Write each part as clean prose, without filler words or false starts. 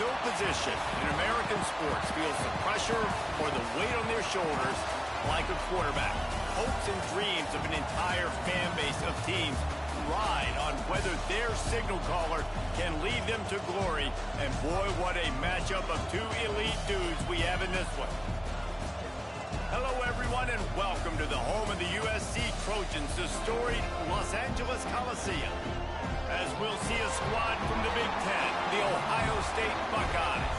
No position in American sports feels the pressure or the weight on their shoulders like a quarterback. Hopes and dreams of an entire fan base of teams ride on whether their signal caller can lead them to glory. And boy, what a matchup of two elite dudes we have in this one. Hello, everyone, and welcome to the home of the USC Trojans, the storied Los Angeles Coliseum. As we'll see a squad from the Big Ten, the Ohio State Buckeyes,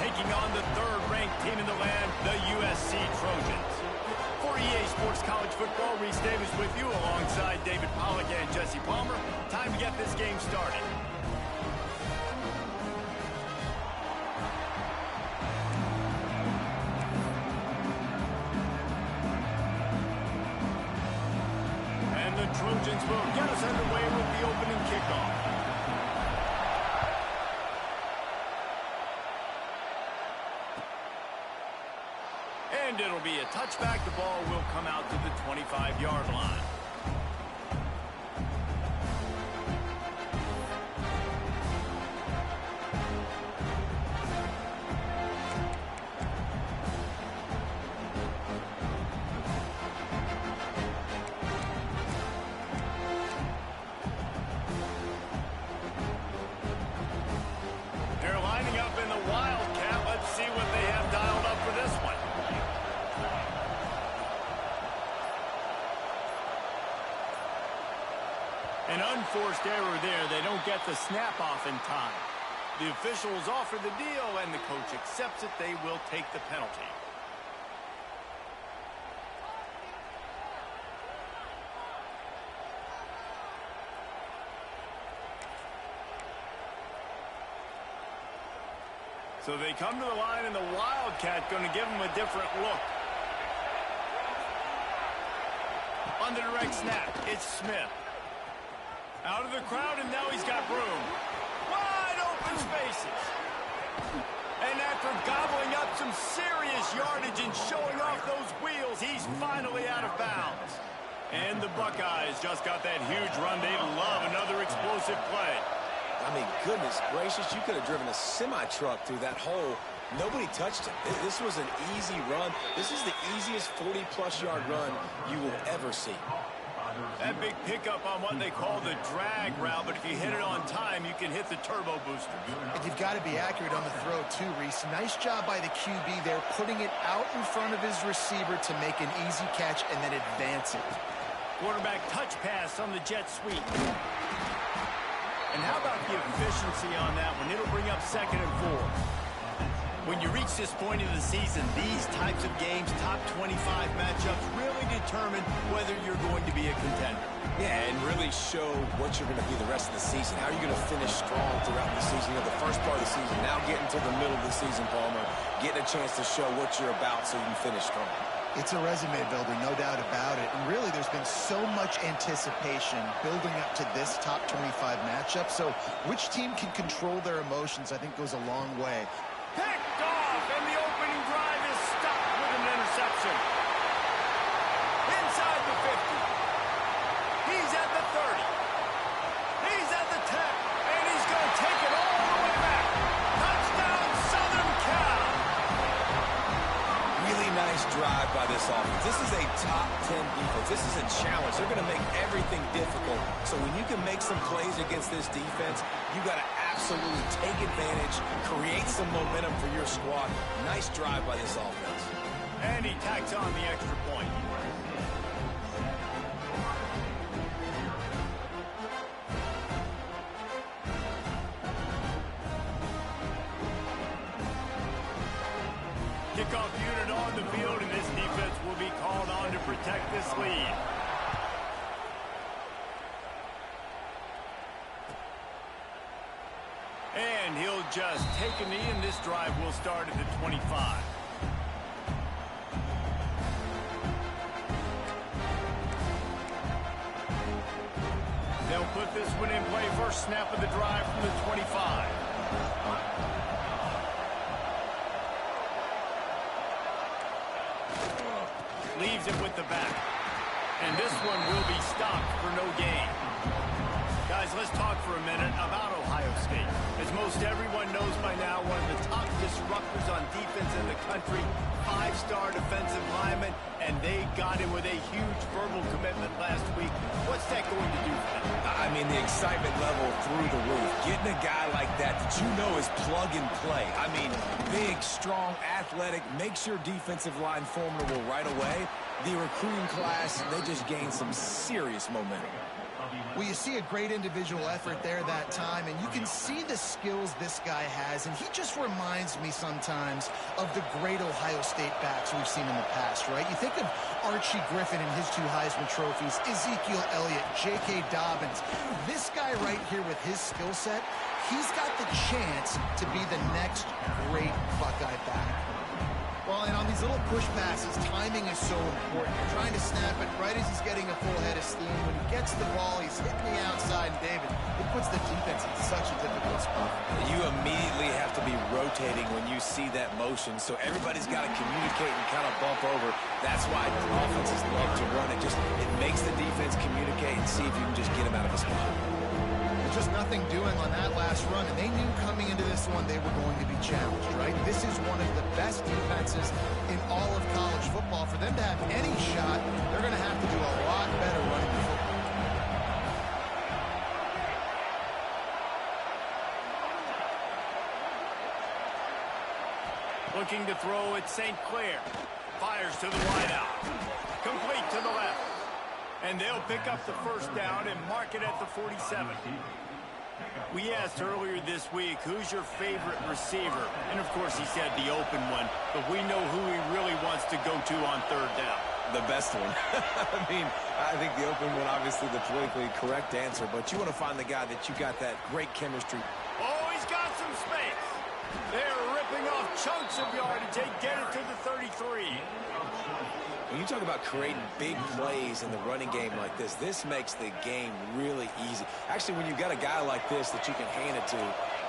taking on the third-ranked team in the land, the USC Trojans. For EA Sports College Football, Reese Davis with you alongside David Pollack and Jesse Palmer. Time to get this game started. And the Trojans will get us underway with the opening kickoff. And it'll be a touchback. The ball will come out to the 25-yard line. They're lining up in the Wildcat. Let's see what they have dialed up for this one. An unforced error there. They don't get the snap off in time. The officials offer the deal, and the coach accepts it. They will take the penalty. So they come to the line, and the Wildcat going to give them a different look. On the direct snap, it's Smith. Out of the crowd, and now he's got room. Wide open spaces. And after gobbling up some serious yardage and showing off those wheels, he's finally out of bounds. And the Buckeyes just got that huge run. They love another explosive play. I mean, goodness gracious, you could have driven a semi-truck through that hole. Nobody touched him. This was an easy run. This is the easiest 40-plus yard run you will ever see. That big pickup on what they call the drag route, but if you hit it on time, you can hit the turbo booster. And you've got to be accurate on the throw, too, Reese. Nice job by the QB there, putting it out in front of his receiver to make an easy catch and then advance it. Quarterback touch pass on the jet sweep. And how about the efficiency on that one? It'll bring up 2nd and 4. When you reach this point of the season, these types of games, top 25 matchups, really determine whether you're going to be a contender. Yeah, and really show what you're going to be the rest of the season. How are you going to finish strong throughout the season? You know, the first part of the season, now getting to the middle of the season, Palmer, getting a chance to show what you're about so you can finish strong. It's a resume builder, no doubt about it. And really, there's been so much anticipation building up to this top 25 matchup. So which team can control their emotions, I think, goes a long way. Picked off, and the opening drive is stopped with an interception. Inside the 50. He's at the 30. He's at the 10. And he's going to take it all the way back. Touchdown, Southern Cal. Really nice drive by this offense. This is a top 10 defense. This is a challenge. They're going to make everything difficult. So when you can make some plays against this defense, you got to absolutely take advantage, create some momentum for your squad. Nice drive by this offense. And he tacks on the extra point. Kickoff unit on the field, and this defense will be called on to protect this lead. And he'll just take a knee, and this drive will start at the 25. They'll put this one in play. First snap of the drive from the 25. Leaves it with the back. And this one will be stopped for no gain. Guys, let's talk for a minute about Ohio State. As most everyone knows by now, one of the top disruptors on defense in the country, five-star defensive lineman, and they got him with a huge verbal commitment last week. What's that going to do for them? I mean, the excitement level through the roof. Getting a guy like that you know is plug and play. I mean, big, strong, athletic, makes your defensive line formidable right away. The recruiting class, they just gained some serious momentum. Well, you see a great individual effort there that time, and you can see the skills this guy has, and he just reminds me sometimes of the great Ohio State backs we've seen in the past, right? You think of Archie Griffin and his 2 Heisman trophies, Ezekiel Elliott, J.K. Dobbins. This guy right here with his skill set, he's got the chance to be the next great Buckeye back. Well, and on these little push passes, timing is so important. You're trying to snap it right as he's getting a full head of steam. When he gets the ball, he's hitting the outside, and David, it puts the defense in such a difficult spot. You immediately have to be rotating when you see that motion, so everybody's got to communicate and kind of bump over. That's why offenses love to run it. It makes the defense communicate and see if you can just get him out of a spot. Just nothing doing on that last run, and they knew coming into this one they were going to be challenged, right? This is one of the best defenses in all of college football. For them to have any shot, they're going to have to do a lot better running the football. Looking to throw at St. Clair. Fires to the wideout. Complete to the left. And they'll pick up the first down and mark it at the 47. We asked earlier this week, who's your favorite receiver? And, of course, he said the open one, but we know who he really wants to go to on third down. The best one. I mean, I think the open one, obviously the politically correct answer, but you want to find the guy that you got that great chemistry. Oh, he's got some space. They're ripping off chunks of yardage. They get it to the 33. When you talk about creating big plays in the running game like this makes the game really easy. Actually, when you've got a guy like this that you can hand it to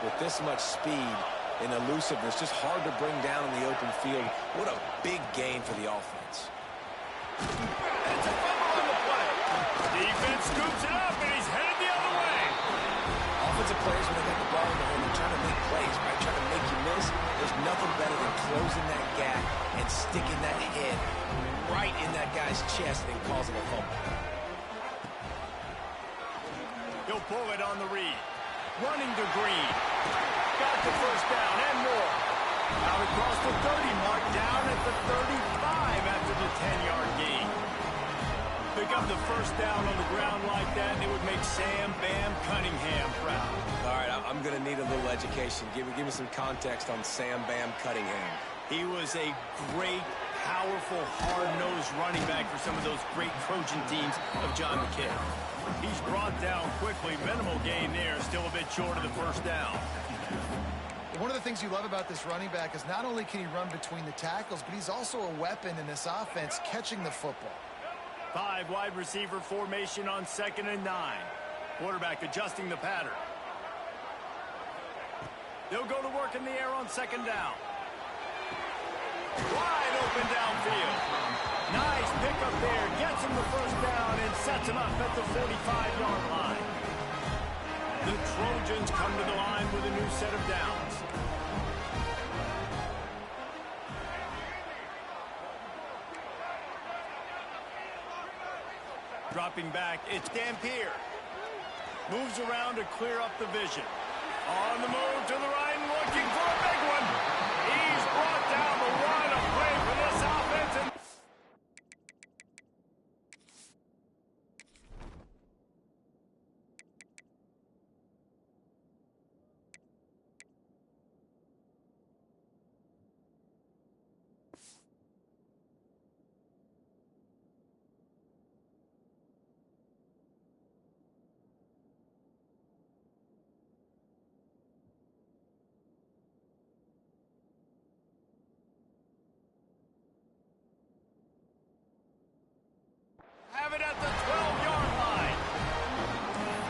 with this much speed and elusiveness, just hard to bring down in the open field. What a big gain for the offense. It's a fumble on the play. Defense scoops it up, and he's headed the other way. Offensive players, when they get the ball in their hand, they're trying to make plays, right? Trying to make you miss. There's nothing better than closing that gap and sticking that head right in that guy's chest and causing a fumble. He'll pull it on the read. Running to Green. Got the first down and more. Out across the 30 mark, down at the 35 after the 10-yard gain. Pick up the first down on the ground like that, and it would make Sam Bam Cunningham proud. All right, I'm going to need a little education. Give me some context on Sam Bam Cunningham. He was a great, powerful, hard-nosed running back for some of those great Trojan teams of John McKay. He's brought down quickly. Minimal gain there, still a bit short of the first down. One of the things you love about this running back is not only can he run between the tackles, but he's also a weapon in this offense catching the football. 5 wide receiver formation on 2nd and 9. Quarterback adjusting the pattern. They'll go to work in the air on 2nd down. Wide open downfield. Nice pickup there. Gets him the first down and sets him up at the 45-yard line. The Trojans come to the line with a new set of downs. Dropping back, it's Dampier. Moves around to clear up the vision. On the move to the right, looking for a big one. He's brought down the run. A play for this offense. And have it at the 12-yard line.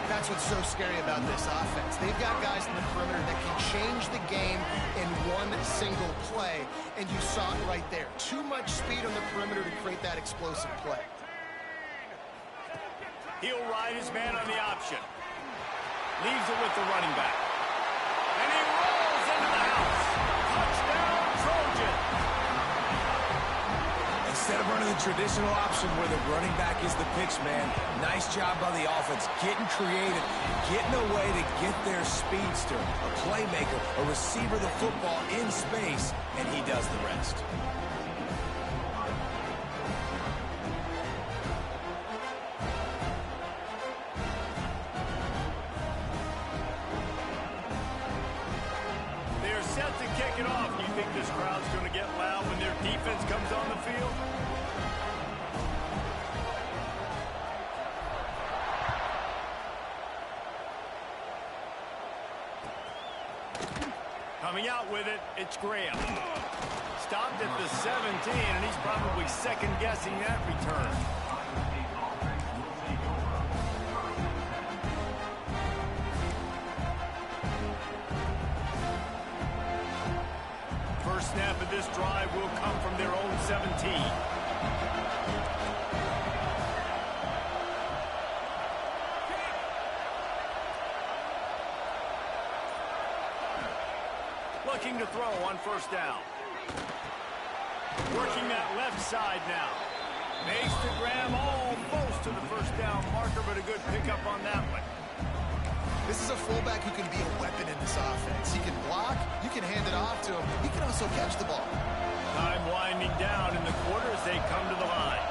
That's what's so scary about this offense. They've got guys in the perimeter that can change the game in one single play, and you saw it right there. Too much speed on the perimeter to create that explosive play. He'll ride his man on the option. Leaves it with the running back. And he rolls into the house. Touchdown, Trojans. Instead of running the traditional option where the running back is the pitch man, nice job by the offense, getting creative, getting a way to get their speedster, a playmaker, a receiver the football in space, and he does the rest. They're set to kick it off. You think this crowd's going to get loud when their defense comes on the field? Coming out with it, it's Graham. Stopped at the 17, and he's probably second-guessing that return. First snap of this drive will come from their own 17. Looking to throw on first down. Working that left side now. Makes to Graham almost to the first down marker, but a good pickup on that one. This is a fullback who can be a weapon in this offense. He can block, you can hand it off to him. He can also catch the ball. Time winding down in the quarter as they come to the line.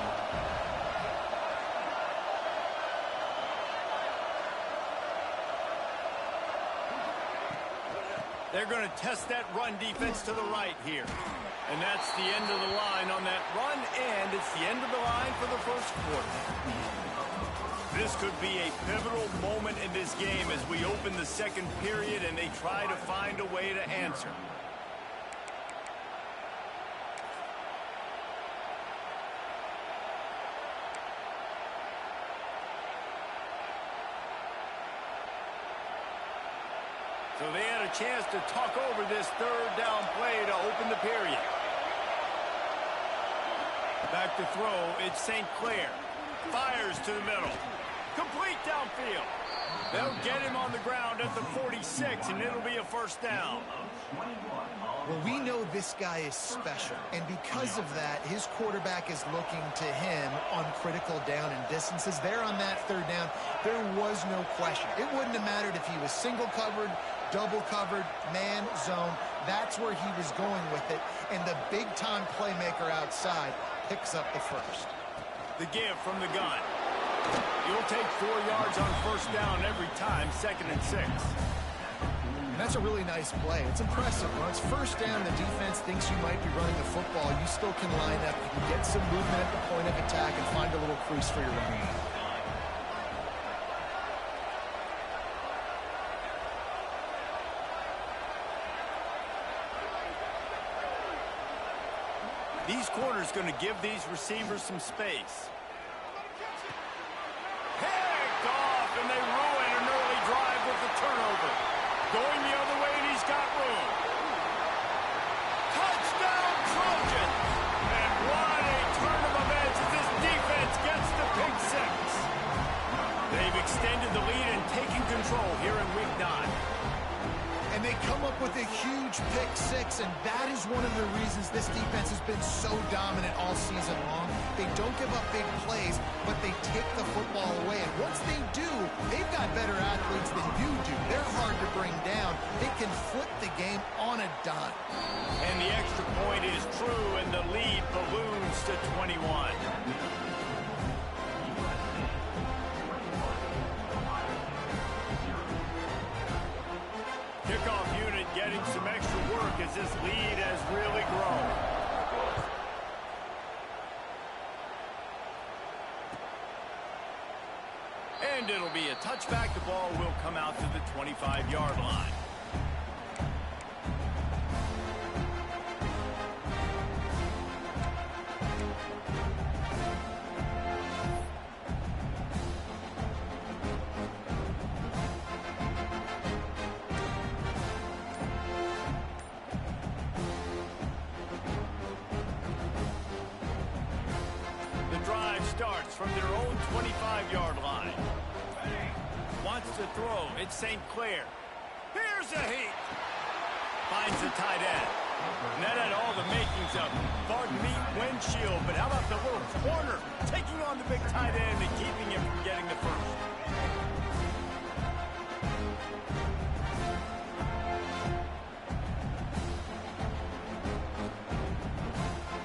They're going to test that run defense to the right here. And that's the end of the line on that run, and it's the end of the line for the first quarter. This could be a pivotal moment in this game as we open the second period and they try to find a way to answer. So they had a chance to talk over this third down play to open the period. Back to throw, it's St. Clair. Fires to the middle. Complete downfield. They'll get him on the ground at the 46, and it'll be a first down. Well, we know this guy is special, and because of that, his quarterback is looking to him on critical down and distances. There on that third down, there was no question. It wouldn't have mattered if he was single covered, double covered, man, zone. That's where he was going with it, and the big-time playmaker outside picks up the first. The give from the gun. You'll take 4 yards on first down every time, 2nd and 6. And that's a really nice play. It's impressive. When it's first down, the defense thinks you might be running the football. You still can line up. You can get some movement at the point of attack and find a little crease for your running back. These corners going to give these receivers some space. Picked off, and they ruin an early drive with the turnover. Going the other way, and he's got room. Touchdown, Trojans! And what a turn of events as this defense gets the pick six. They've extended the lead and taken control here in Week 9. And they come up with a huge pick six, and that is one of the reasons this defense has been so dominant all season long. They don't give up big plays, but they take the football away. And once they do, they've got better athletes than you do. They're hard to bring down. They can flip the game on a dime. And the extra point is true, and the lead balloons to 21. Kickoff unit getting some extra work as this lead has really grown. And it'll be a touchback. The ball will come out to the 25-yard line. Starts from their own 25-yard line. wants to throw. It's St. Clair. Here's a heat. Finds the tight end. And that had all the makings of pardon me, windshield. But how about the little corner taking on the big tight end and keeping him from getting the first?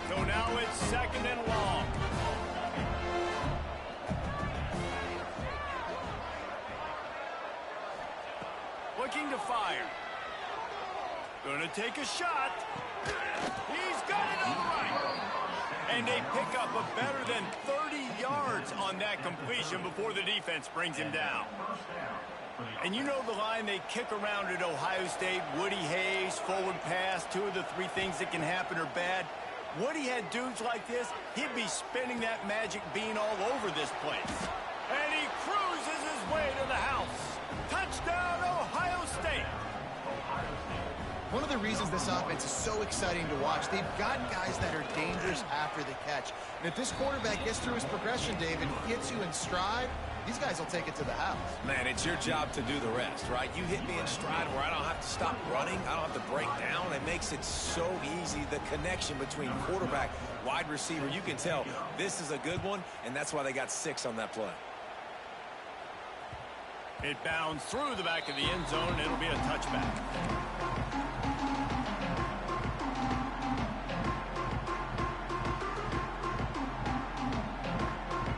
So now it's second and long. Looking to fire. Gonna take a shot. He's got it all right. And they pick up a better than 30 yards on that completion before the defense brings him down. And you know the line they kick around at Ohio State, Woody Hayes, forward pass, 2 of the 3 things that can happen are bad. Woody had dudes like this, he'd be spinning that magic bean all over this place. And he cruises his way to the house. Touchdown, Ohio State. One of the reasons this offense is so exciting to watch, they've got guys that are dangerous after the catch. And if this quarterback gets through his progression, David, hits you in stride, these guys will take it to the house. Man, it's your job to do the rest, right? You hit me in stride where I don't have to stop running. I don't have to break down. It makes it so easy. The connection between quarterback, wide receiver, you can tell this is a good one, and that's why they got 6 on that play. It bounds through the back of the end zone, and it'll be a touchback.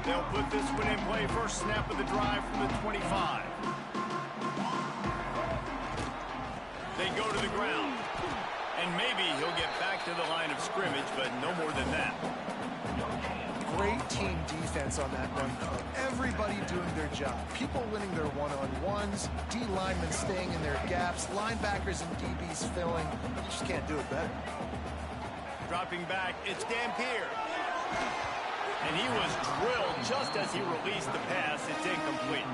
They'll put this one in play. First snap of the drive from the 25. They go to the ground. And maybe he'll get back to the line of scrimmage, but no more than that. Great team defense on that run play. Everybody doing their job. People winning their one-on-ones, D linemen staying in their gaps, linebackers and DBs filling. You just can't do it better. Dropping back, it's Dampier. And he was drilled just as he released the pass. It's incomplete.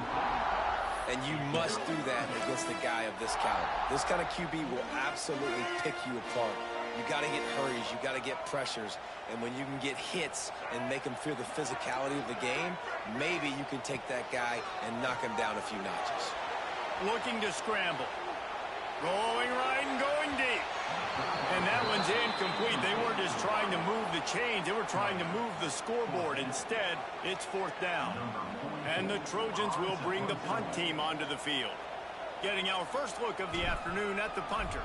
And you must do that against a guy of this caliber. This kind of QB will absolutely pick you apart. You got to get hurries. You got to get pressures. And when you can get hits and make him feel the physicality of the game, maybe you can take that guy and knock him down a few notches. Looking to scramble. Going right and going deep. And that one's incomplete. They weren't just trying to move the chains. They were trying to move the scoreboard. Instead, it's 4th down. And the Trojans will bring the punt team onto the field. Getting our first look of the afternoon at the punter.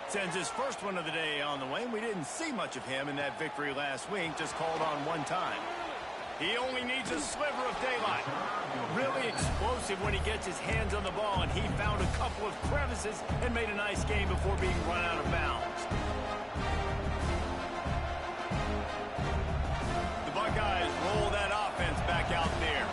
Sends his first one of the day on the way. We didn't see much of him in that victory last week. Just called on one time. He only needs a sliver of daylight. Really explosive when he gets his hands on the ball, and he found a couple of crevices and made a nice game before being run out of bounds. The Buckeyes roll that offense back out there.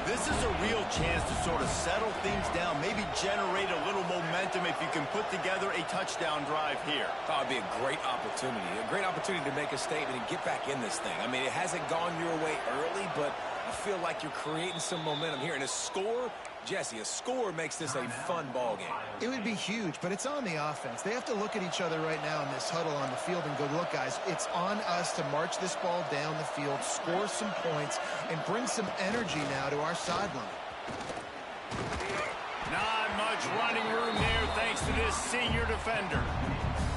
This is a real chance to sort of settle things down, maybe generate a little momentum if you can put together a touchdown drive here. That would be a great opportunity to make a statement and get back in this thing. I mean, it hasn't gone your way early, but I feel like you're creating some momentum here. And a score, Jesse, a score makes this a fun ball game. It would be huge, but it's on the offense. They have to look at each other right now in this huddle on the field and go, look, guys, it's on us to march this ball down the field, score some points, and bring some energy now to our sideline. Not much running room there thanks to this senior defender.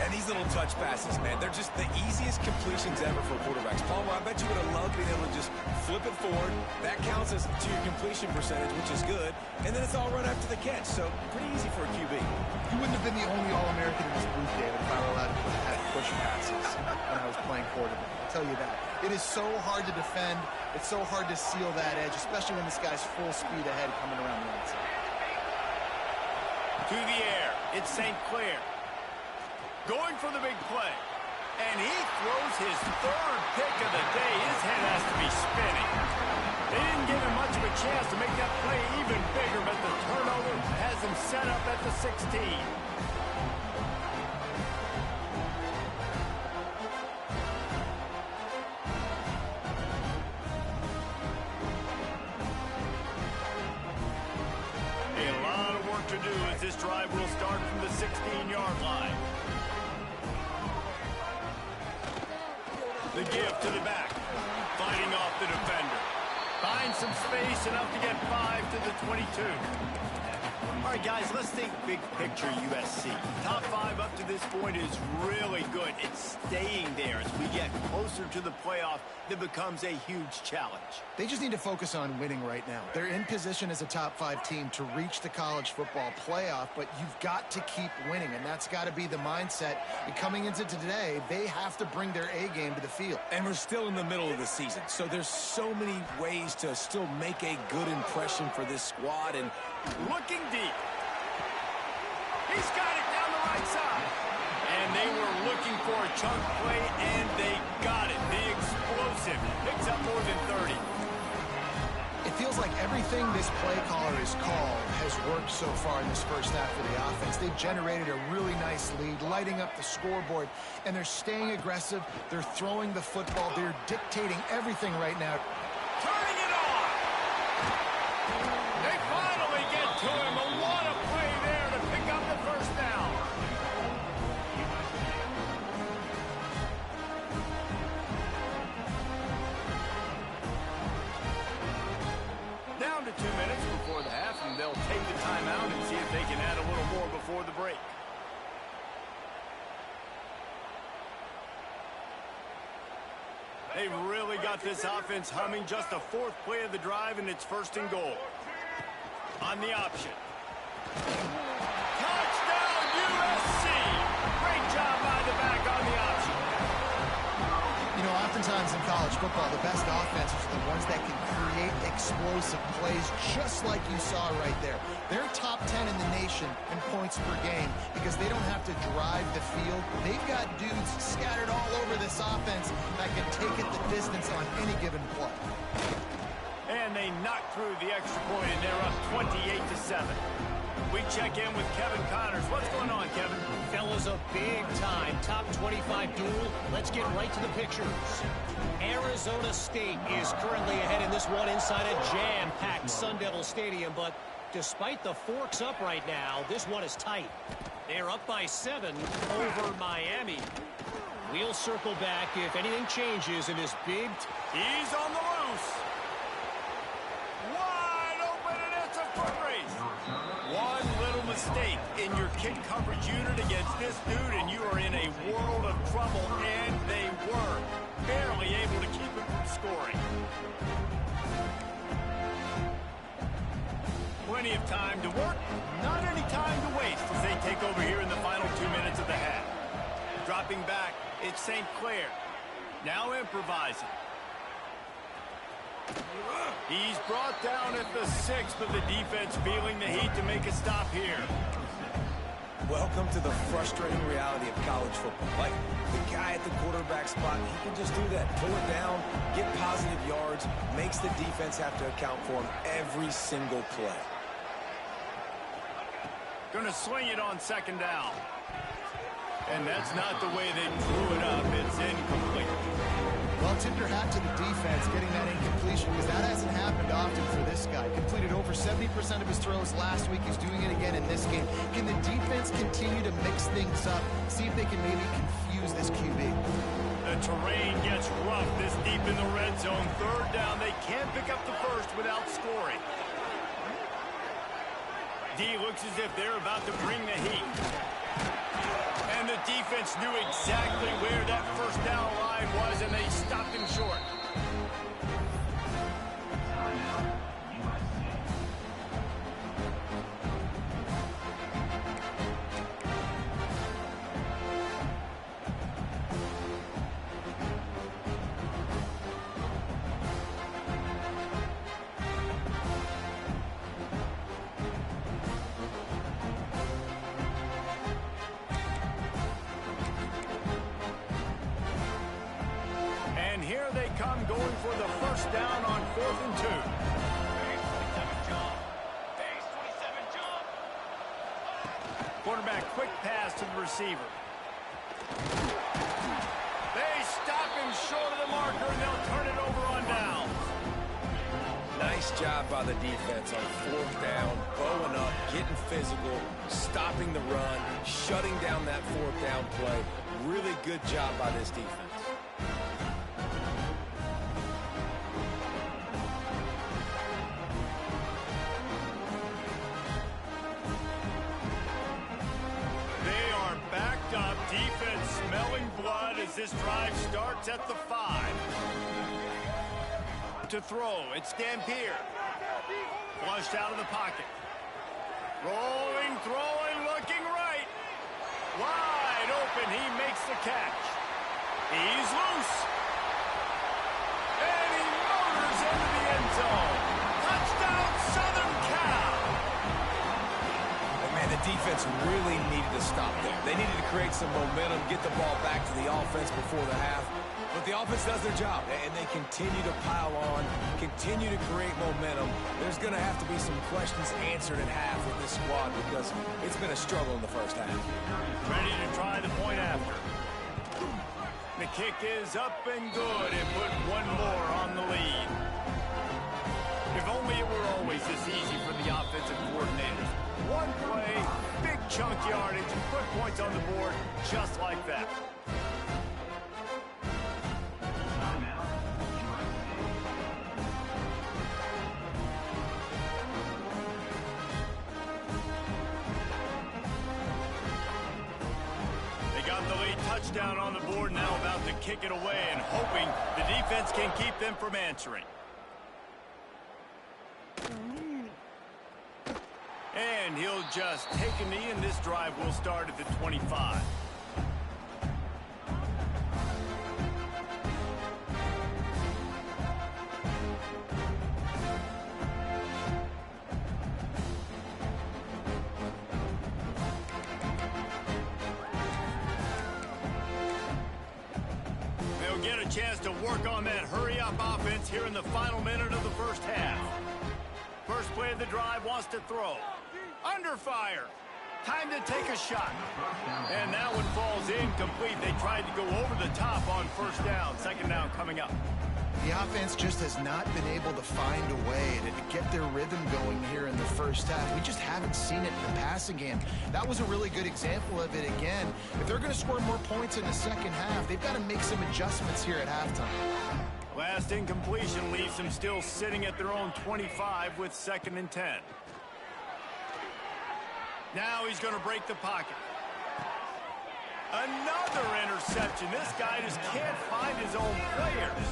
And these little touch passes, man, they're just the easiest completions ever for quarterbacks. Palmer, I bet you would have loved being able to just flip it forward. That counts as to your completion percentage, which is good. And then it's all run after the catch, so pretty easy for a QB. You wouldn't have been the only All-American in this booth, David, if I were allowed to have push passes when I was playing quarterback. I'll tell you that. It is so hard to defend. It's so hard to seal that edge, especially when this guy's full speed ahead coming around the outside. To the air, it's St. Clair. Going for the big play. And he throws his 3rd pick of the day. His head has to be spinning. They didn't give him much of a chance to make that play even bigger, but the turnover has him set up at the 16. A lot of work to do as this drive will start from the 16-yard line. The give to the back, fighting off the defender. Find some space, enough to get 5 to the 22. All right, guys, let's think big picture USC. Top 5 up to this point is really good. It's staying there as we get closer to the playoff that becomes a huge challenge. They just need to focus on winning right now. They're in position as a top 5 team to reach the college football playoff, but you've got to keep winning, and that's got to be the mindset. And coming into today, they have to bring their A game to the field. And we're still in the middle of the season, so there's so many ways to still make a good impression for this squad. And looking deep. He's got it down the right side. And they were looking for a chunk play, and they got it. The explosive picks up more than 30. It feels like everything this play caller has called has worked so far in this first half of the offense. They've generated a really nice lead, lighting up the scoreboard, and they're staying aggressive. They're throwing the football. They're dictating everything right now. Turning it on. They finally get to him. A what a play there to pick up the first down. Down to 2 minutes before the half, and they'll take the timeout and see if they can add a little more before the break. They've really got this offense humming. Just the 4th play of the drive, and it's 1st and goal. On the option. Touchdown, USC! Great job by the back on the option. You know, oftentimes in college football, the best offenses are the ones that can create explosive plays, just like you saw right there. They're top 10 in the nation in points per game because they don't have to drive the field. They've got dudes scattered all over this offense that can take it the distance on any given play. And they knock through the extra point, and they're up 28-7. We check in with Kevin Connors. What's going on, Kevin? Fellas, a big-time top 25 duel. Let's get right to the pictures. Arizona State is currently ahead in this one inside a jam-packed Sun Devil Stadium, but despite the forks up right now, this one is tight. They're up by 7 over Miami. We'll circle back if anything changes in this big... He's on the loose. Wide open, and it's a foot race. One little mistake in your kick coverage unit against this dude, and you are in a world of trouble, and they were barely able to keep him from scoring. Plenty of time to work, not any time to waste as they take over here in the final 2 minutes of the half. Dropping back, it's St. Clair. Now improvising. He's brought down at the 6th, but the defense feeling the heat to make a stop here. welcome to the frustrating reality of college football. Like, the guy at the quarterback spot, he can just do that. Pull it down, get positive yards, makes the defense have to account for him every single play. Gonna swing it on 2nd down. And that's not the way they drew it up. It's incomplete. Well, tip your hat to the defense getting that incompletion, because that hasn't happened often for this guy. Completed over 70% of his throws last week. He's doing it again in this game. Can the defense continue to mix things up? See if they can maybe confuse this QB. The terrain gets rough this deep in the red zone. 3rd down. They can't pick up the first without scoring. D looks as if they're about to bring the heat. And the defense knew exactly where that 1st down line was, and they stopped him short. Here they come, going for the 1st down on 4th and 2. Quarterback, quick pass to the receiver. They stop him short of the marker, and they'll turn it over on downs. Nice job by the defense on 4th down, bowing up, getting physical, stopping the run, shutting down that 4th down play. Really good job by this defense. this drive starts at the 5. To throw, it's Dampier. Flushed out of the pocket. Rolling, throwing, looking right. Wide open, he makes the catch. He's loose. And he motors into the end zone. Touchdown, Southern Cal. And man, the defense really needed to stop there. They needed to create some momentum, get the ball back to the offense before the half. But the offense does their job, and they continue to pile on, continue to create momentum. There's going to have to be some questions answered at half with this squad because it's been a struggle in the first half. Ready to try the point after. The kick is up and good and put one more on the lead. If only it were always this easy for the offensive coordinators. One play, big chunk yardage, and put points on the board just like that. Touchdown on the board, now about to kick it away and hoping the defense can keep them from answering. And he'll just take a knee, and this drive will start at the 25. Chance to work on that hurry-up offense here in the final minute of the first half. First play of the drive, wants to throw. Under fire. Time to take a shot. And that one falls incomplete. They tried to go over the top on first down. Second down coming up. The offense just has not been able to find a way to get their rhythm going here in the first half. We just haven't seen it in the passing game. That was a really good example of it again. If they're going to score more points in the second half, they've got to make some adjustments here at halftime. Last incompletion leaves them still sitting at their own 25 with 2nd and 10. Now he's going to break the pocket. Another interception. This guy just can't find his own players.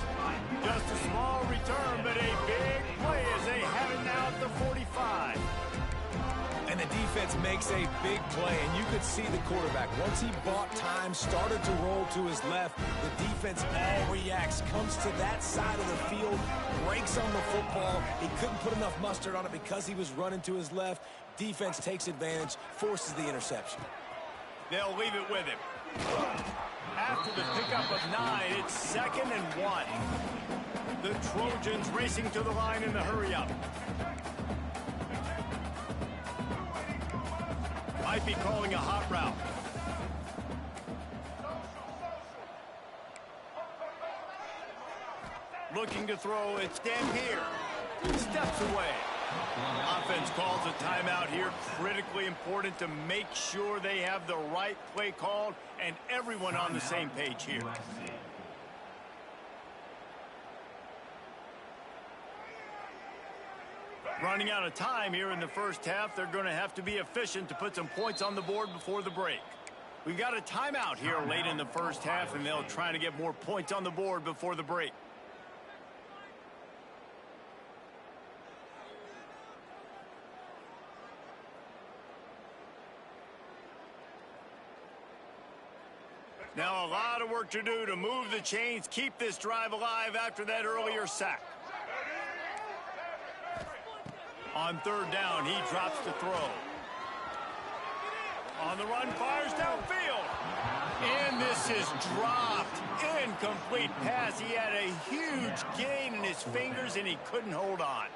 Just a small return, but a big play as they have it now at the 45. And the defense makes a big play, and you could see the quarterback. Once he bought time, started to roll to his left, the defense all reacts, comes to that side of the field, breaks on the football. He couldn't put enough mustard on it because he was running to his left. Defense takes advantage, forces the interception. They'll leave it with him. After the pickup of 9, it's 2nd and 1. The Trojans racing to the line in the hurry-up. Might be calling a hot route. Looking to throw, it's Dampier. Steps away. Offense calls a timeout here. Critically important to make sure they have the right play called and everyone on the same page here. Running out of time here in the first half. They're going to have to be efficient to put some points on the board before the break. We got a timeout here late in the first half, and they'll try to get more points on the board before the break. Now a lot of work to do to move the chains, keep this drive alive after that earlier sack. On 3rd down, he drops to throw. On the run, fires downfield. And this is dropped. Incomplete pass. He had a huge gain in his fingers, and he couldn't hold on.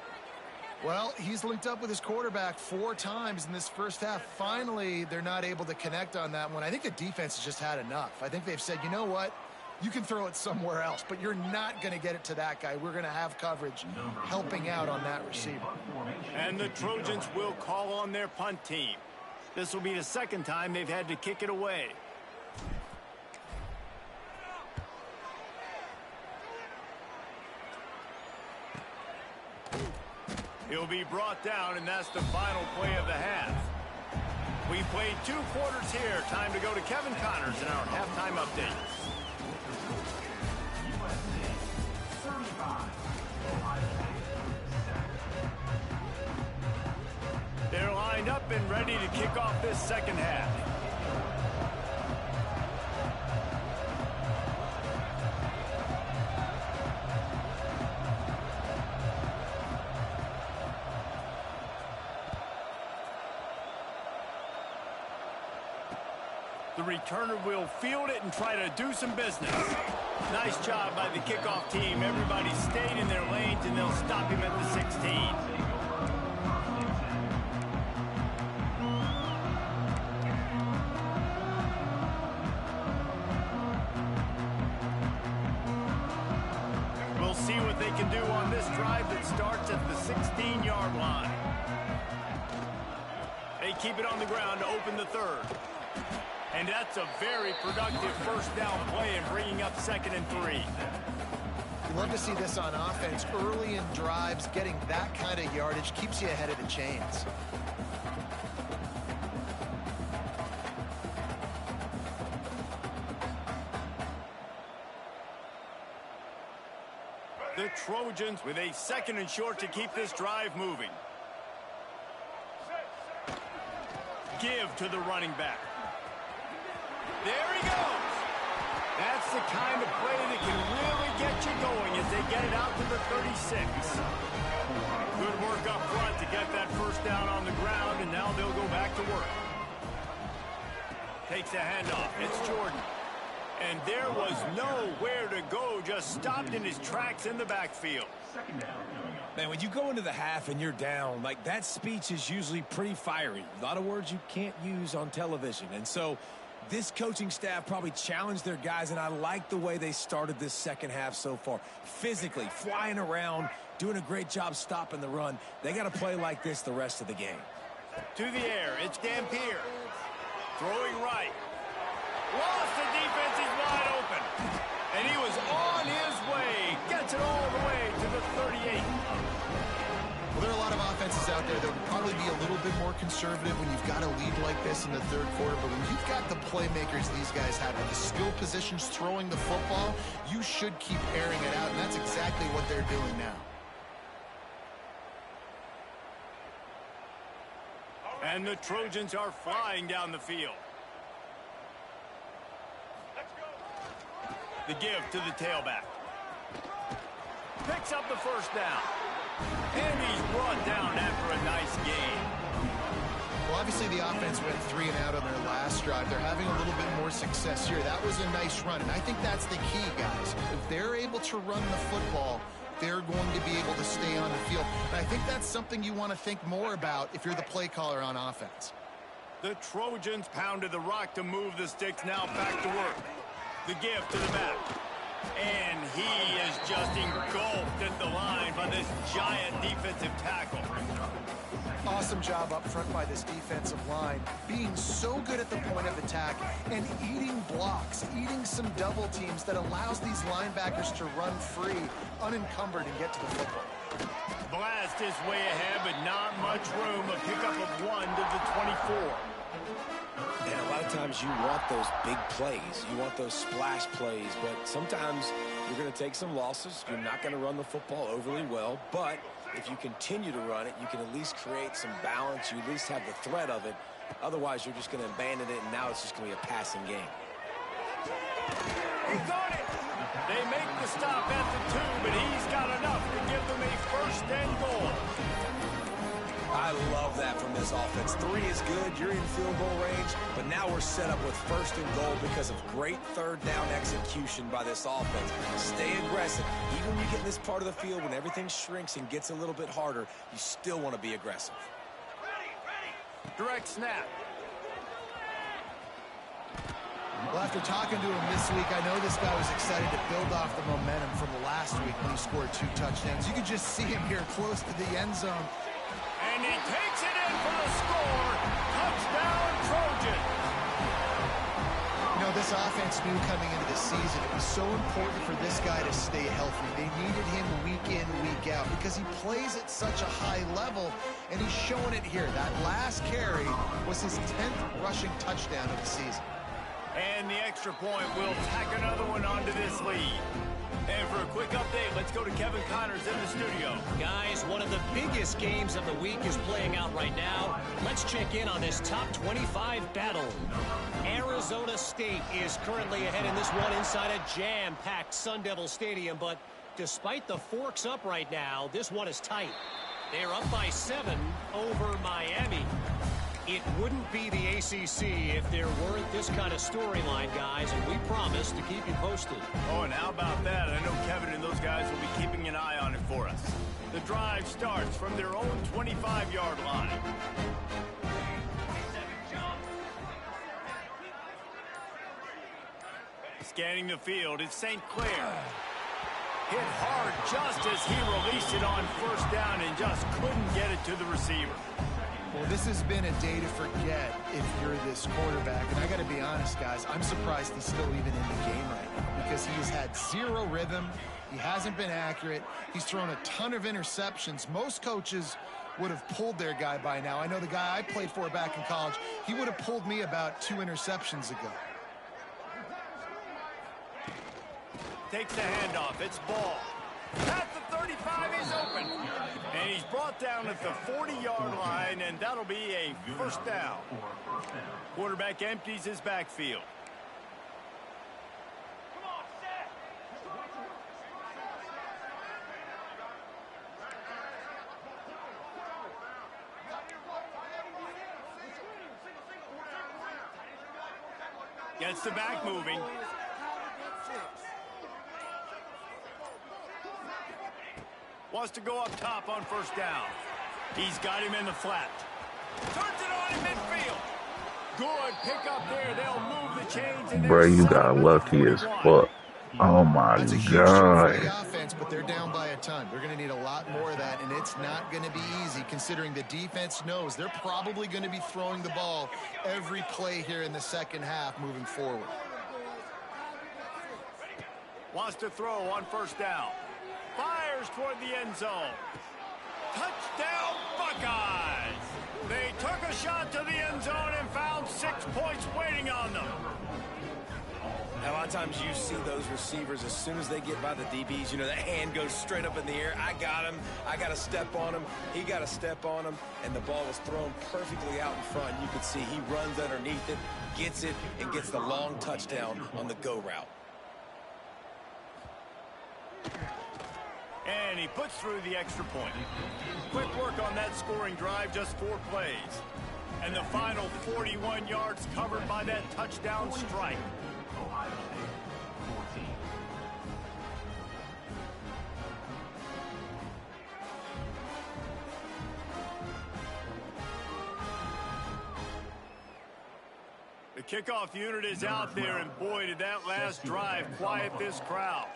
Well, he's linked up with his quarterback 4 times in this first half. Finally, they're not able to connect on that one. I think the defense has just had enough. I think they've said, you know what? You can throw it somewhere else, but you're not going to get it to that guy. We're going to have coverage helping out on that receiver. And the Trojans will call on their punt team. This will be the 2nd time they've had to kick it away. He'll be brought down, and that's the final play of the half. We played 2 quarters here. Time to go to Kevin Connors in our halftime update. and ready to kick off this second half. The returner will field it and try to do some business. Nice job by the kickoff team. Everybody stayed in their lanes, and they'll stop him at the 16. We'll see what they can do on this drive that starts at the 16-yard line. They keep it on the ground to open the third. And that's a very productive first down play and bringing up 2nd and 3. You love to see this on offense. Early in drives, getting that kind of yardage keeps you ahead of the chains. The Trojans with a 2nd and short to keep this drive moving. Give to the running back. There he goes. That's the kind of play that can really get you going as they get it out to the 36. Good work up front to get that first down on the ground, and now they'll go back to work. Takes a handoff. It's Jordan. And there was nowhere to go, just stopped in his tracks in the backfield. Man, when you go into the half and you're down, like, that speech is usually pretty fiery. A lot of words you can't use on television. And so this coaching staff probably challenged their guys, and I like the way they started this second half so far. Physically, flying around, doing a great job stopping the run. They got to play like this the rest of the game. To the air, it's Dampier. Throwing right. Lost the defense, he's wide open. And he was on his way. Gets it all the way to the 38. Well, there are a lot of offenses out there that would probably be a little bit more conservative when you've got a lead like this in the third quarter. But when you've got the playmakers these guys have at the skill positions throwing the football, you should keep airing it out. And that's exactly what they're doing now. And the Trojans are flying down the field. The give to the tailback. Picks up the first down. And he's brought down after a nice gain. Well, obviously the offense went 3 and out on their last drive. They're having a little bit more success here. That was a nice run, and I think that's the key, guys. If they're able to run the football, they're going to be able to stay on the field. And I think that's something you want to think more about if you're the play caller on offense. The Trojans pounded the rock to move the sticks. Now back to work. The give to the back. And he is just engulfed at the line by this giant defensive tackle. Awesome job up front by this defensive line, being so good at the point of attack and eating blocks, eating some double teams that allows these linebackers to run free, unencumbered, and get to the football. Blast his way ahead, but not much room. A pickup of 1 to the 24. And a lot of times you want those big plays. You want those splash plays. But sometimes you're going to take some losses. You're not going to run the football overly well. But if you continue to run it, you can at least create some balance. You at least have the threat of it. Otherwise, you're just going to abandon it, and now it's just going to be a passing game. He got it. They make the stop at the 2, but he's got enough to give them a first and goal. I love that from this offense. 3 is good. You're in field goal range, but now we're set up with first and goal because of great third down execution by this offense. Stay aggressive. Even when you get in this part of the field, when everything shrinks and gets a little bit harder, you still want to be aggressive. Direct snap. Well, after talking to him this week, I know this guy was excited to build off the momentum from last week when he scored 2 touchdowns. You could just see him here close to the end zone. And he takes it in for the score. Touchdown, Trojan. You know, this offense knew coming into the season it was so important for this guy to stay healthy. They needed him week in, week out because he plays at such a high level, and he's showing it here. That last carry was his 10th rushing touchdown of the season. And the extra point will tack another one onto this lead. And for a quick update, let's go to Kevin Conley. Niners in the studio. Guys, one of the biggest games of the week is playing out right now. Let's check in on this top 25 battle. Arizona State is currently ahead in this one inside a jam-packed Sun Devil Stadium, but despite the forks up right now, this one is tight. They're up by 7 over Miami. It wouldn't be the ACC if there weren't this kind of storyline, guys, and we promise to keep you posted. Oh, and how about that? I know Kevin and those guys will be keeping an eye on it for us. The drive starts from their own 25-yard line. Scanning the field, it's St. Clair. Hit hard just as he released it on first down and just couldn't get it to the receiver. Well, this has been a day to forget if you're this quarterback. And I got to be honest, guys, I'm surprised he's still even in the game right now because he has had zero rhythm. He hasn't been accurate. He's thrown a ton of interceptions. Most coaches would have pulled their guy by now. I know the guy I played for back in college, he would have pulled me about 2 interceptions ago. Takes the handoff. It's Ball. At the 35, he's open. And he's brought down at the 40-yard line, and that'll be a first down. Quarterback empties his backfield. Gets the back moving. Wants to go up top on first down. He's got him in the flat. Turns it on in midfield. Good pick up there. They'll move the chains. And bro, you got lucky as fuck. Oh my That's a huge god. for the offense, but they're down by a ton. They're going to need a lot more of that, and it's not going to be easy considering the defense knows they're probably going to be throwing the ball every play here in the second half moving forward. Wants to throw on first down. Fires toward the end zone. Touchdown, Buckeyes! They took a shot to the end zone and found 6 points waiting on them. Now, a lot of times you see those receivers, as soon as they get by the DBs, you know, that hand goes straight up in the air. I got him. I got to step on him. He got to step on him. And the ball was thrown perfectly out in front. You could see he runs underneath it, gets it, and gets the long touchdown on the go route. And he puts through the extra point. Quick work on that scoring drive, just 4 plays. And the final 41 yards covered by that touchdown strike. The kickoff unit is out there, and boy, did that last drive quiet this crowd.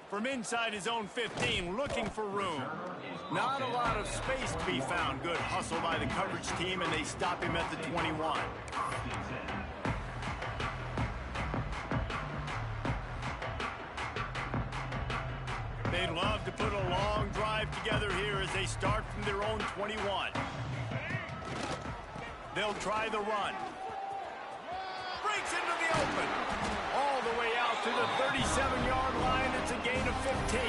From inside his own 15, looking for room. Not a lot of space to be found. Good hustle by the coverage team, and they stop him at the 21. They'd love to put a long drive together here as they start from their own 21. They'll try the run. Breaks into the open. All the way out to the 37-yard line. It's a gain of 15.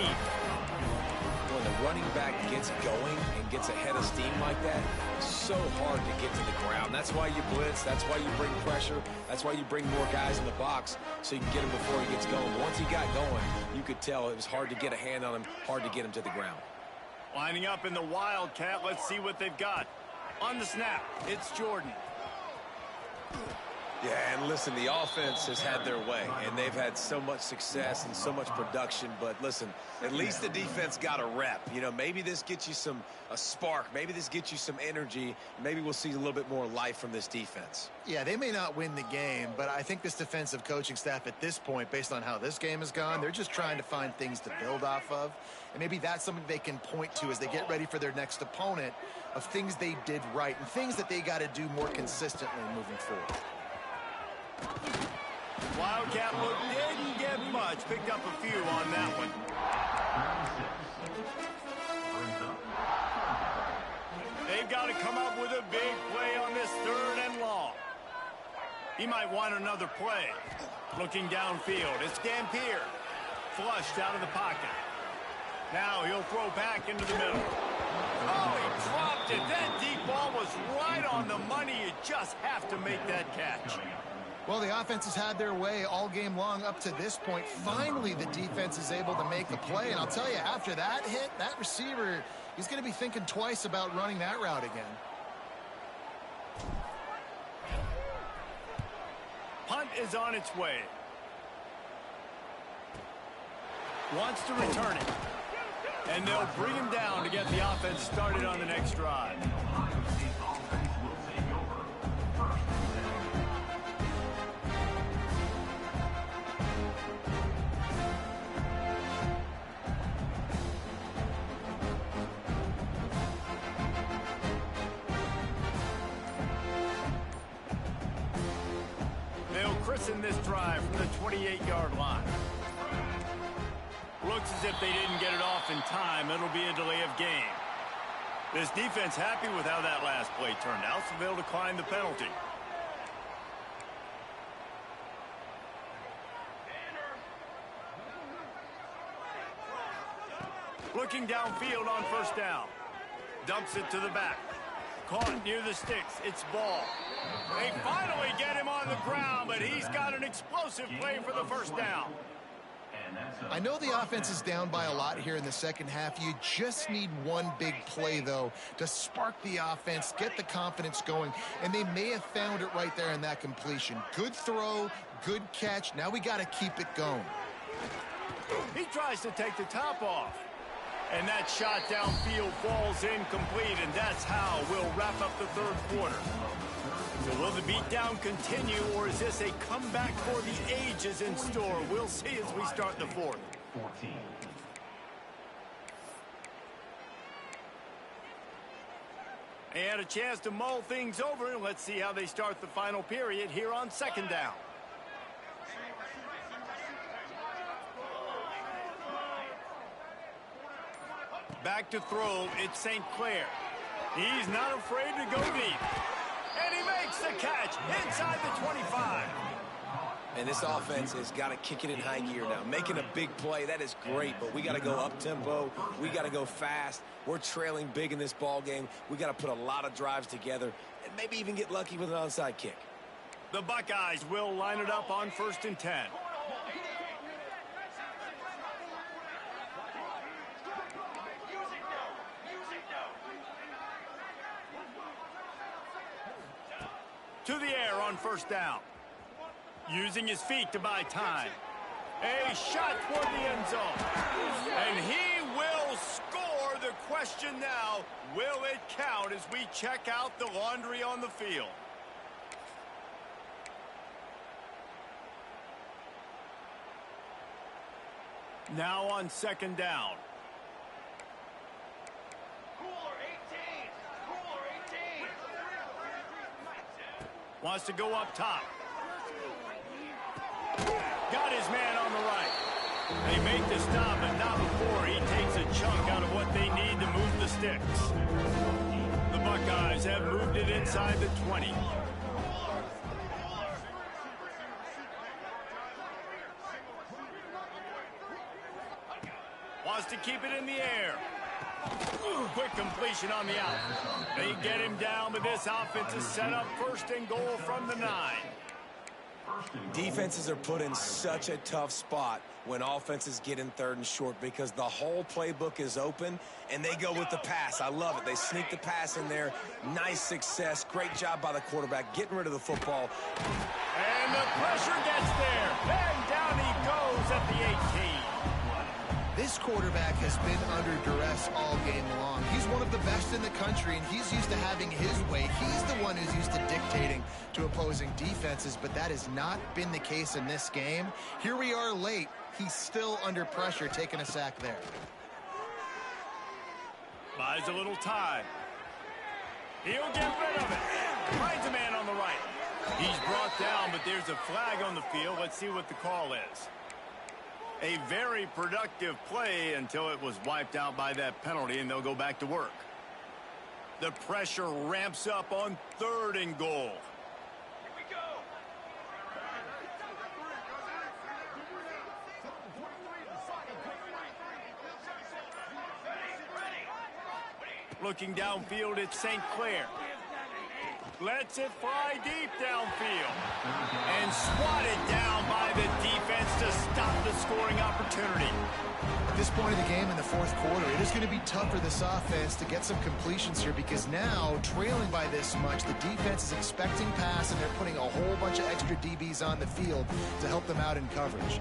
When the running back gets going and gets ahead of steam like that, it's so hard to get to the ground. That's why you blitz. That's why you bring pressure. That's why you bring more guys in the box so you can get him before he gets going. But once he got going, you could tell it was hard to get a hand on him, hard to get him to the ground. Lining up in the Wildcat. Let's see what they've got. On the snap, it's Jordan. Yeah, and listen, the offense has had their way, and they've had so much success and so much production. But listen, at least the defense got a rep. You know, maybe this gets you a spark. Maybe this gets you some energy. Maybe we'll see a little bit more life from this defense. Yeah, they may not win the game, but I think this defensive coaching staff at this point, based on how this game has gone, they're just trying to find things to build off of. And maybe that's something they can point to as they get ready for their next opponent of things they did right and things that they got to do more consistently moving forward. Wildcat look didn't get much. Picked up a few on that one. They've got to come up with a big play on this 3rd and long. He might want another play. Looking downfield, it's Dampier. Flushed out of the pocket. Now he'll throw back into the middle. Oh, he dropped it. That deep ball was right on the money. You just have to make that catch. Well, the offense has had their way all game long up to this point. Finally, the defense is able to make the play. And I'll tell you, after that hit, that receiver, he's going to be thinking twice about running that route again. Punt is on its way. Wants to return it. And they'll bring him down to get the offense started on the next drive. They'll christen this drive from the 28-yard line. Looks as if they didn't get it off in time. It'll be a delay of game. This defense happy with how that last play turned out, so they'll decline the penalty. Looking downfield on 1st down. Dumps it to the back. Caught near the sticks. It's ball. They finally get him on the ground, but he's got an explosive play for the 1st down. I know the offense is down by a lot here in the second half. You just need one big play, though, to spark the offense, get the confidence going, and they may have found it right there in that completion. Good throw, good catch. Now we got to keep it going. He tries to take the top off. And that shot downfield falls incomplete, and that's how we'll wrap up the 3rd quarter. So will the beatdown continue, or is this a comeback for the ages in store? We'll see as we start the 4th. They had a chance to mull things over, and let's see how they start the final period here on 2nd down. Back to throw, it's St. Clair. He's not afraid to go deep. And he makes the catch inside the 25. And this offense has got to kick it in high gear now. Making a big play, that is great, but we got to go up-tempo. We got to go fast. We're trailing big in this ball game. We got to put a lot of drives together and maybe even get lucky with an onside kick. The Buckeyes will line it up on 1st and 10. To the air on 1st down. Using his feet to buy time. A shot toward the end zone. And he will score. The question now, will it count as we check out the laundry on the field? Now on 2nd down. Wants to go up top. Got his man on the right. They make the stop, but not before he takes a chunk out of what they need to move the sticks. The Buckeyes have moved it inside the 20. Wants to keep it in the air. Quick completion on the out. They get him down, but this offense is set up 1st and goal from the 9. Defenses are put in such a tough spot when offenses get in 3rd and short because the whole playbook is open and they go with the pass. I love it. They sneak the pass in there. Nice success. Great job by the quarterback getting rid of the football. And the pressure gets there. And down he goes at the 18. This quarterback has been under duress all game long. He's one of the best in the country, and he's used to having his way. He's the one who's used to dictating to opposing defenses, but that has not been the case in this game. Here we are late. He's still under pressure, taking a sack there. Buys a little time. He'll get rid of it. Finds a man on the right. He's brought down, but there's a flag on the field. Let's see what the call is. A very productive play until it was wiped out by that penalty, and they'll go back to work. The pressure ramps up on 3rd and goal. Looking downfield, it's St. Clair. Lets it fly deep downfield. And swatted down by the defense to stop the scoring opportunity. At this point of the game in the 4th quarter, it is going to be tough for this offense to get some completions here because now, trailing by this much, the defense is expecting pass and they're putting a whole bunch of extra DBs on the field to help them out in coverage.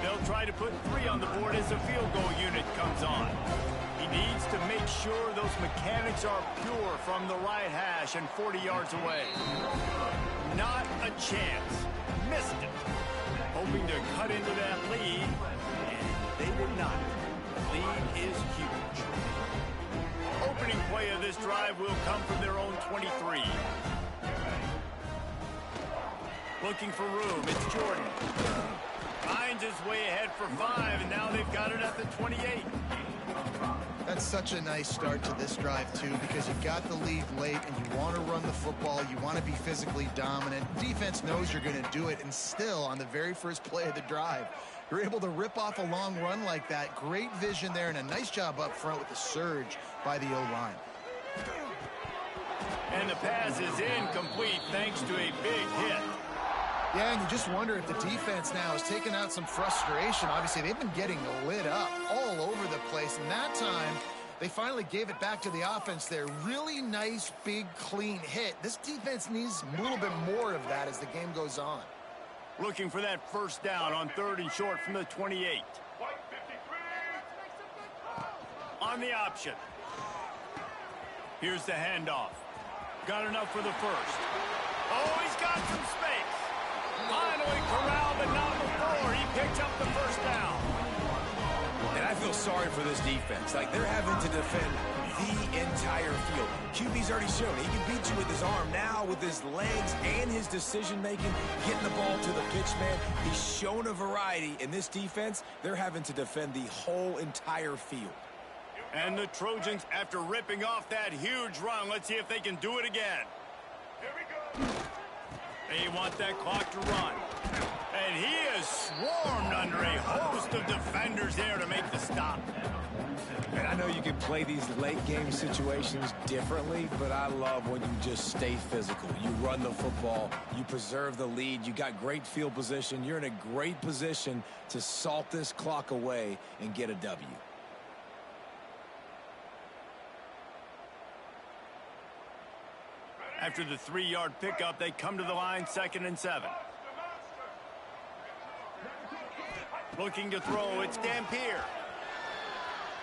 They'll try to put 3 on the board as the field goal unit comes on. He needs to make sure those mechanics are pure from the right hash and 40 yards away. Not a chance. Missed it. Hoping to cut into that lead, and they did not. Lead is huge. Opening play of this drive will come from their own 23. Looking for room, it's Jordan. Finds his way ahead for 5, and now they've got it at the 28. That's such a nice start to this drive, too, because you got the lead late and you want to run the football. You want to be physically dominant. Defense knows you're going to do it, and still, on the very first play of the drive, you're able to rip off a long run like that. Great vision there, and a nice job up front with the surge by the O-line. And the pass is incomplete thanks to a big hit. Yeah, and you just wonder if the defense now is taking out some frustration. Obviously, they've been getting lit up all over the place, and that time they finally gave it back to the offense there. Really nice, big, clean hit. This defense needs a little bit more of that as the game goes on. Looking for that first down on 3rd and short from the 28. On the option. Here's the handoff. Got enough for the first. Oh, he's got some space. Finally corralled, but not before. He picked up the first down. And I feel sorry for this defense. Like, they're having to defend the entire field. QB's already shown he can beat you with his arm. Now, with his legs and his decision-making, getting the ball to the pitch man, he's shown a variety. In this defense, they're having to defend the whole entire field. And the Trojans, after ripping off that huge run, let's see if they can do it again. Here we go. They want that clock to run. And he is swarmed under a host of defenders there to make the stop. And I know you can play these late-game situations differently, but I love when you just stay physical. You run the football, you preserve the lead, you got great field position, you're in a great position to salt this clock away and get a W. After the 3-yard pickup, they come to the line, 2nd and 7. Looking to throw, it's Dampier.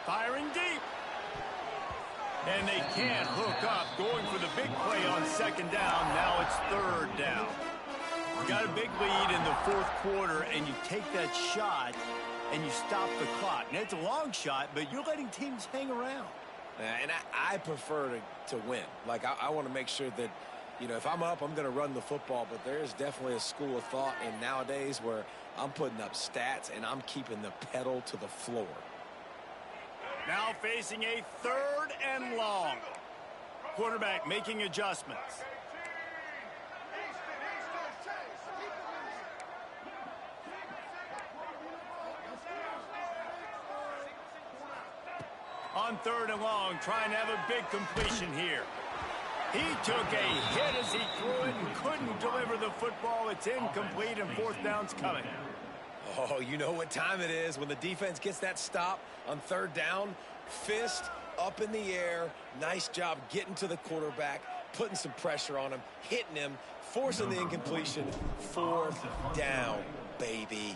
Firing deep. And they can't hook up, going for the big play on 2nd down. Now it's 3rd down. You got a big lead in the 4th quarter, and you take that shot, and you stop the clock. And it's a long shot, but you're letting teams hang around. And I prefer to win. Like, I want to make sure that, you know, if I'm up, I'm going to run the football. But there is definitely a school of thought in nowadays where I'm putting up stats and I'm keeping the pedal to the floor. Now facing a 3rd and long. Quarterback making adjustments. On 3rd and long, trying to have a big completion here. He took a hit as he threw it and couldn't deliver the football. It's incomplete, and 4th down's coming. Oh, you know what time it is when the defense gets that stop on 3rd down. Fist up in the air. Nice job getting to the quarterback, putting some pressure on him, hitting him, forcing the incompletion. 4th down, baby.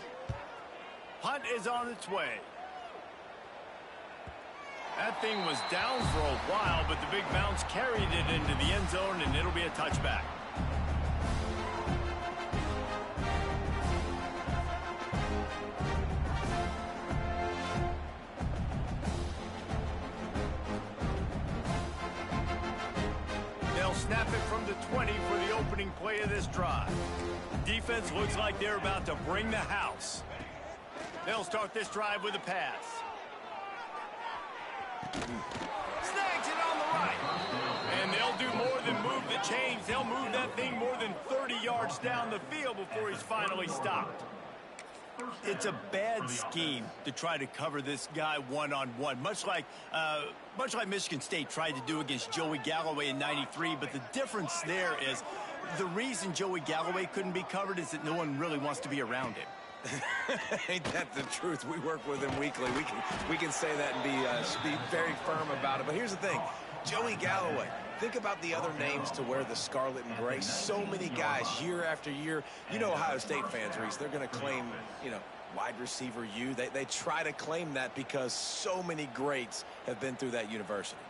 Punt is on its way. That thing was down for a while, but the big bounce carried it into the end zone, and it'll be a touchback. They'll snap it from the 20 for the opening play of this drive. Defense looks like they're about to bring the house. They'll start this drive with a pass. Snags it on the right. And they'll do more than move the chains. They'll move that thing more than 30 yards down the field before he's finally stopped. It's a bad scheme to try to cover this guy one-on-one, much like Michigan State tried to do against Joey Galloway in '93. But the difference there is the reason Joey Galloway couldn't be covered is that no one really wants to be around him. Ain't that the truth? We work with him weekly. We can say that and be very firm about it. But here's the thing. Joey Galloway, think about the other names to wear the scarlet and gray. So many guys year after year. You know Ohio State fans, Reese, they're going to claim, wide receiver U. They try to claim that because so many greats have been through that university.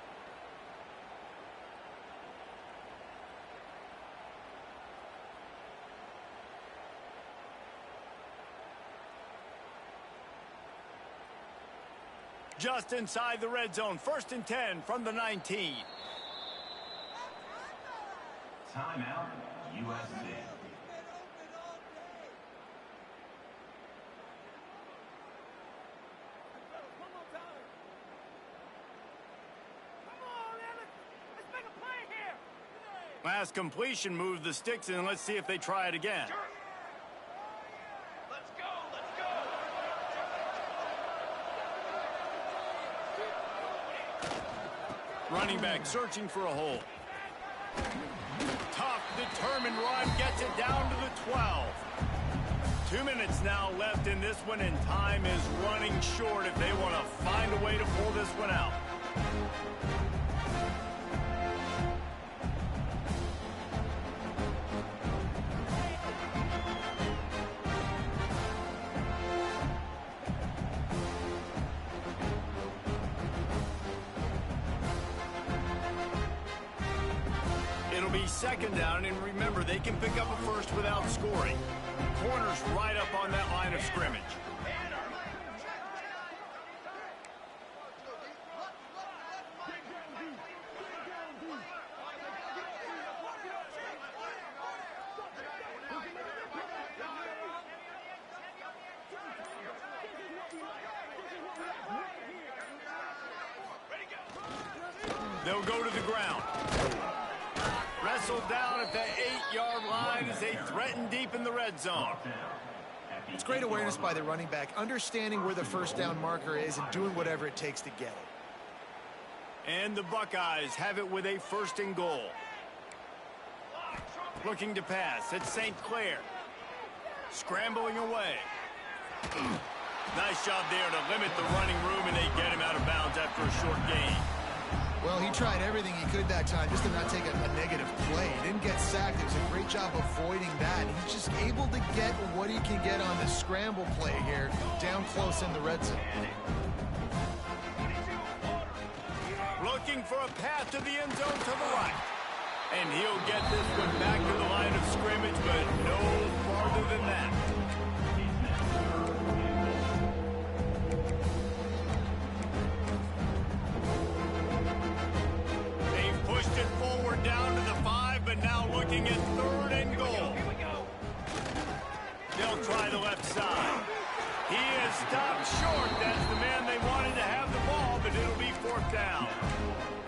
Just inside the red zone, 1st and 10 from the 19. Timeout, USC. Last completion moved the sticks, and let's see if they try it again. Let's go, let's go. Running back searching for a hole. Tough, determined run, gets it down to the 12. 2 minutes now left in this one, and time is running short if they want to find a way to pull this one out. It'll be 2nd down, and remember, they can pick up a first without scoring. Corner's right up on that line of scrimmage. They'll go to the ground. Wrestled down at the 8-yard line as they threaten deep in the red zone. It's great awareness by the running back, understanding where the 1st down marker is and doing whatever it takes to get it. And the Buckeyes have it with a 1st and goal. Looking to pass. It's St. Clair. Scrambling away. Nice job there to limit the running room, and they get him out of bounds after a short gain. Well, he tried everything he could that time just to not take a negative play. He didn't get sacked. It was a great job avoiding that. He's just able to get what he can get on the scramble play here, down close in the red zone. Looking for a path to the end zone to the right. And he'll get this one back to the line of scrimmage, but no farther than that. Forward down to the 5, but now looking at 3rd and goal. They'll try the left side. He is stopped short. That's the man they wanted to have the ball, but it'll be 4th down.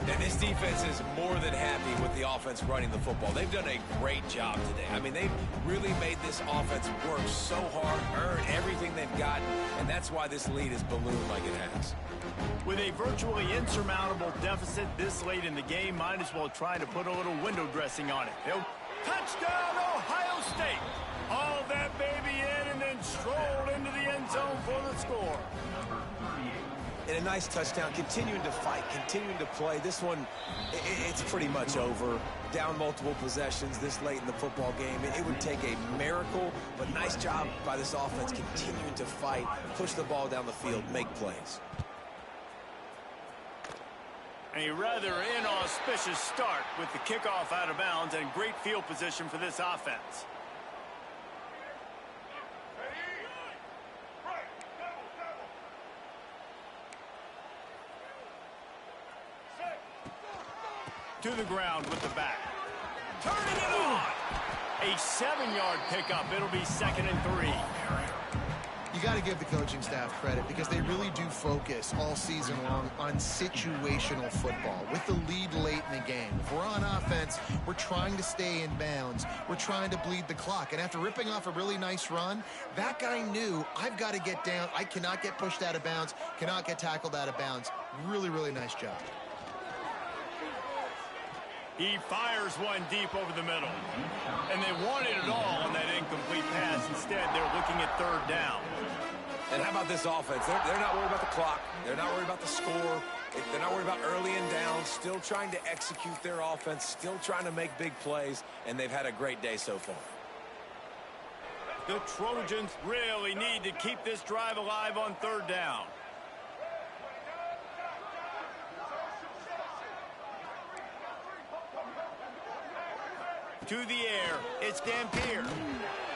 And this defense is more than happy with the offense running the football. They've done a great job today. I mean, they've really made this offense work so hard, earn everything they've gotten, and that's why this lead is ballooned like it has. With a virtually insurmountable deficit this late in the game, might as well try to put a little window dressing on it. Touchdown, Ohio State! Hauled that baby in and then strolled into the end zone for the score. And a nice touchdown, continuing to fight, continuing to play. This one, it's pretty much over. Down multiple possessions this late in the football game. It would take a miracle, but nice job by this offense continuing to fight, push the ball down the field, make plays. A rather inauspicious start with the kickoff out of bounds and great field position for this offense. To the ground with the back. Turning it on. A 7-yard pickup. It'll be 2nd and 3. You got to give the coaching staff credit because they really do focus all season long on situational football with the lead late in the game. If we're on offense, we're trying to stay in bounds. We're trying to bleed the clock. And after ripping off a really nice run, that guy knew I've got to get down. I cannot get pushed out of bounds, cannot get tackled out of bounds. Really, really nice job. He fires one deep over the middle. And they wanted it all on that incomplete pass. Instead, they're looking at third down. And how about this offense? They're not worried about the clock. They're not worried about the score. They're not worried about early and down. Still trying to execute their offense. Still trying to make big plays. And they've had a great day so far. The Trojans really need to keep this drive alive on third down. To the air, it's Dampier.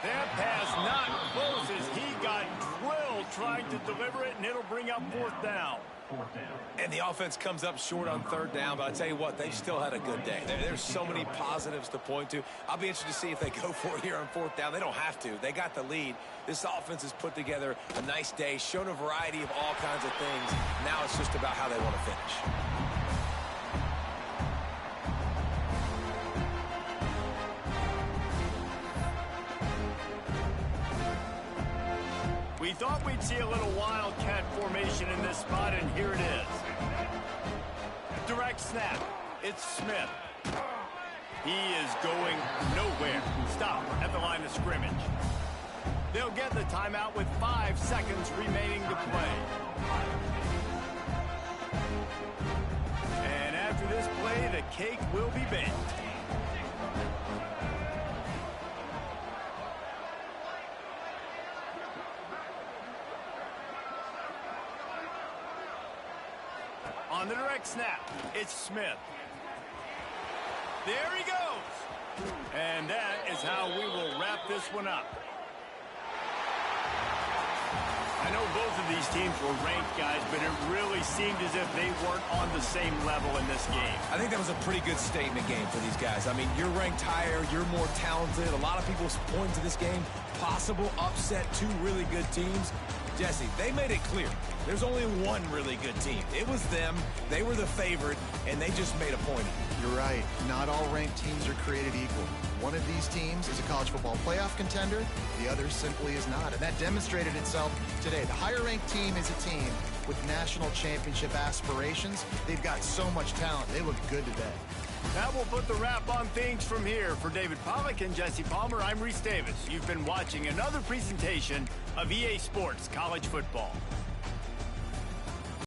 That pass not close as he got drilled trying to deliver it, and it'll bring up fourth down. And the offense comes up short on third down, but I tell you what, they've still had a good day. There's so many positives to point to. I'll be interested to see if they go for it here on fourth down. They don't have to. They got the lead. This offense has put together a nice day, shown a variety of all kinds of things. Now it's just about how they want to finish. We thought we'd see a little wildcat formation in this spot, and here it is. Direct snap. It's Smith. He is going nowhere. Stop at the line of scrimmage. They'll get the timeout with 5 seconds remaining to play. And after this play, the cake will be baked. On the direct snap, it's Smith. There he goes. And that is how we will wrap this one up. I know both of these teams were ranked, guys, but it really seemed as if they weren't on the same level in this game. I think that was a pretty good statement game for these guys. I mean, you're ranked higher, you're more talented. A lot of people point to this game, possible upset, 2 really good teams. Jesse, they made it clear. There's only one really good team. It was them. They were the favorite, and they just made a point of it. You're right. Not all ranked teams are created equal. One of these teams is a college football playoff contender. The other simply is not. And that demonstrated itself today. The higher-ranked team is a team with national championship aspirations. They've got so much talent. They look good today. That will put the wrap on things from here. For David Pollack and Jesse Palmer, I'm Reese Davis. You've been watching another presentation of EA Sports College Football.